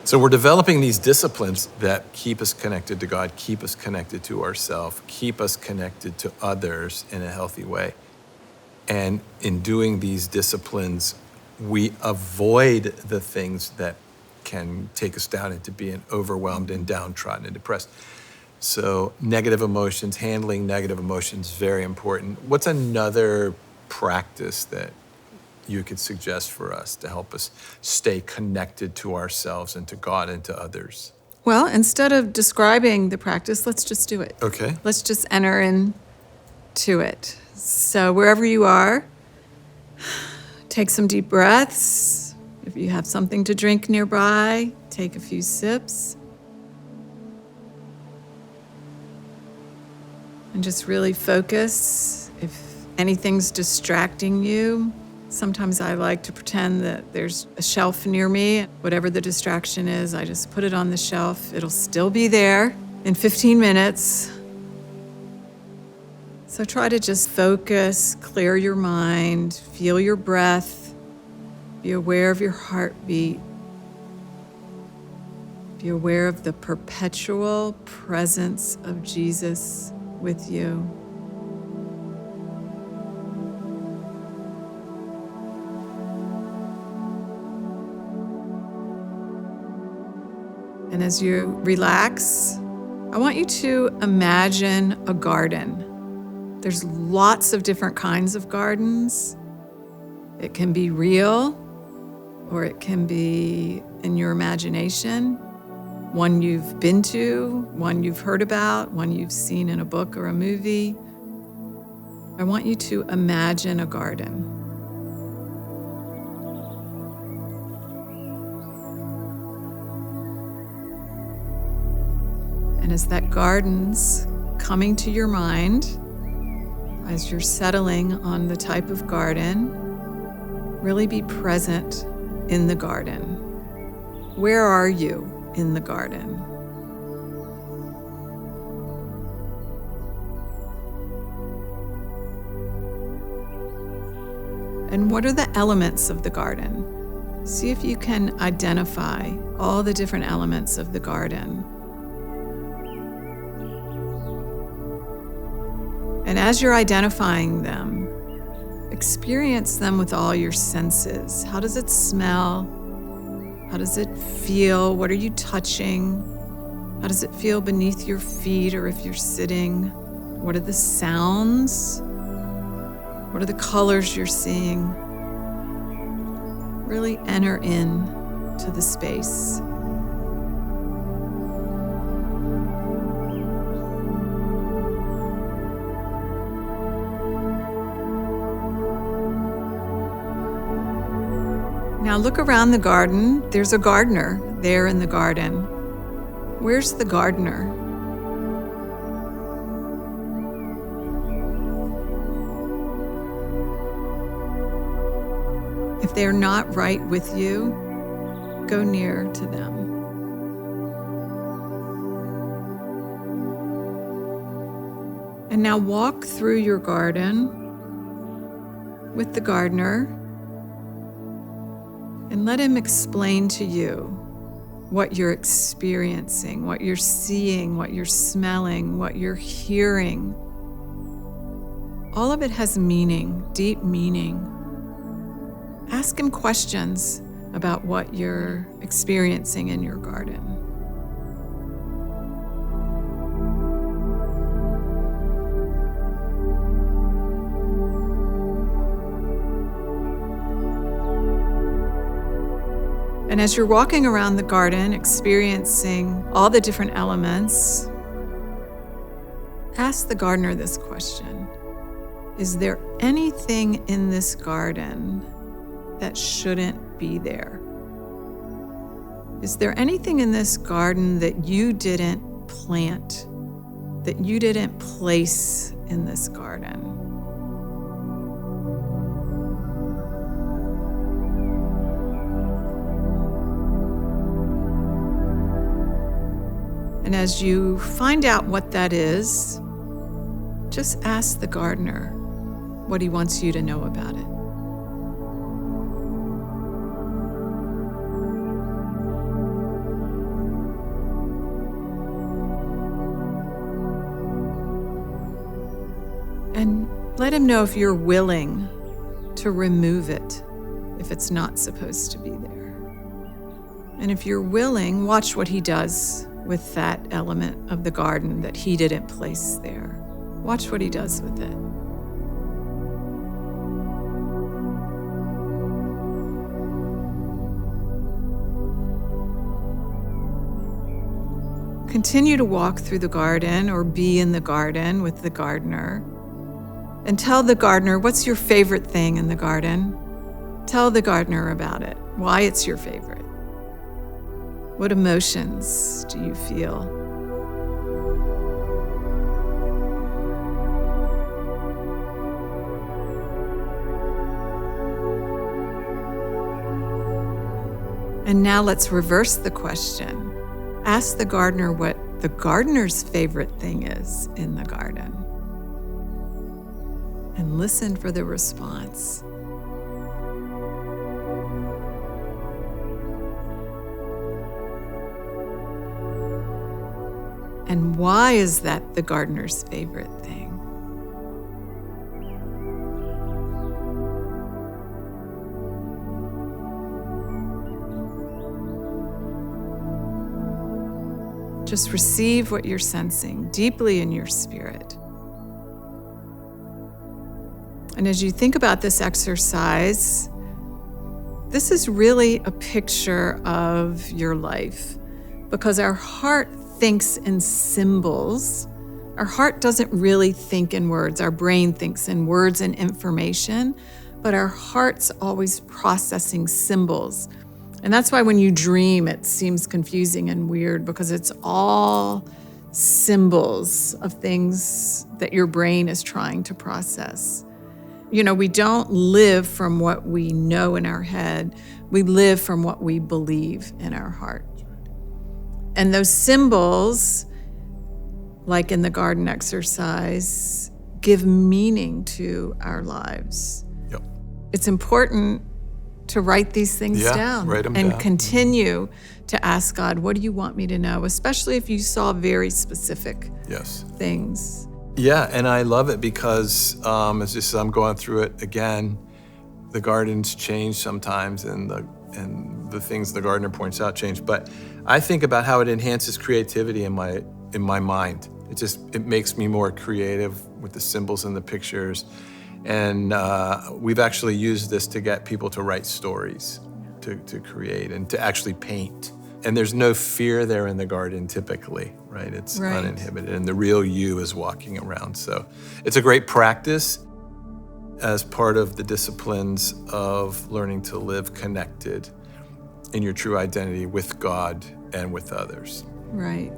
So we're developing these disciplines that keep us connected to God, keep us connected to ourselves, keep us connected to others in a healthy way. And in doing these disciplines, we avoid the things that can take us down into being overwhelmed and downtrodden and depressed. So negative emotions, handling negative emotions, very important. What's another practice that you could suggest for us to help us stay connected to ourselves and to God and to others? Well, instead of describing the practice, let's just do it. Okay. Let's just enter into it. So wherever you are, take some deep breaths. If you have something to drink nearby, take a few sips. And just really focus. If anything's distracting you, sometimes I like to pretend that there's a shelf near me. Whatever the distraction is, I just put it on the shelf. It'll still be there in 15 minutes. So try to just focus, clear your mind, feel your breath, be aware of your heartbeat, be aware of the perpetual presence of Jesus with you. And as you relax, I want you to imagine a garden. There's lots of different kinds of gardens. It can be real, or it can be in your imagination. One you've been to, one you've heard about, one you've seen in a book or a movie. I want you to imagine a garden. And as that garden's coming to your mind, as you're settling on the type of garden, really be present in the garden. Where are you in the garden? And what are the elements of the garden? See if you can identify all the different elements of the garden. And as you're identifying them, experience them with all your senses. How does it smell? How does it feel? What are you touching? How does it feel beneath your feet or if you're sitting? What are the sounds? What are the colors you're seeing? Really enter in to the space. Now look around the garden. There's a gardener there in the garden. Where's the gardener? If they're not right with you, go near to them. And now walk through your garden with the gardener and let him explain to you what you're experiencing, what you're seeing, what you're smelling, what you're hearing. All of it has meaning, deep meaning. Ask him questions about what you're experiencing in your garden. And as you're walking around the garden, experiencing all the different elements, ask the gardener this question. Is there anything in this garden that shouldn't be there? Is there anything in this garden that you didn't plant, that you didn't place in this garden? And as you find out what that is, just ask the gardener what he wants you to know about it. let him know if you're willing to remove it if it's not supposed to be there. And if you're willing, watch what he does with that element of the garden that he didn't place there. Watch what he does with it. Continue to walk through the garden or be in the garden with the gardener. And tell the gardener, what's your favorite thing in the garden? Tell the gardener about it, why it's your favorite. What emotions do you feel? And now let's reverse the question. Ask the gardener what the gardener's favorite thing is in the garden. And listen for the response. And why is that the gardener's favorite thing? Just receive what you're sensing deeply in your spirit. And as you think about this exercise, this is really a picture of your life, because our heart thinks in symbols. Our heart doesn't really think in words. Our brain thinks in words and information, but our heart's always processing symbols. And that's why when you dream, it seems confusing and weird, because it's all symbols of things that your brain is trying to process. You know, we don't live from what we know in our head. We live from what we believe in our heart. And those symbols, like in the garden exercise, give meaning to our lives. Yep. It's important to write these things down write them and down. Continue to ask God, what do you want me to know? Especially if you saw very specific things. Yeah, and I love it because as I'm going through it again, the gardens change sometimes, and the things the gardener points out change. But I think about how it enhances creativity in my mind. It makes me more creative with the symbols and the pictures. And we've actually used this to get people to write stories, to create and to actually paint. And there's no fear there in the garden typically, right? It's uninhibited, and the real you is walking around. So it's a great practice as part of the disciplines of learning to live connected in your true identity with God and with others. Right.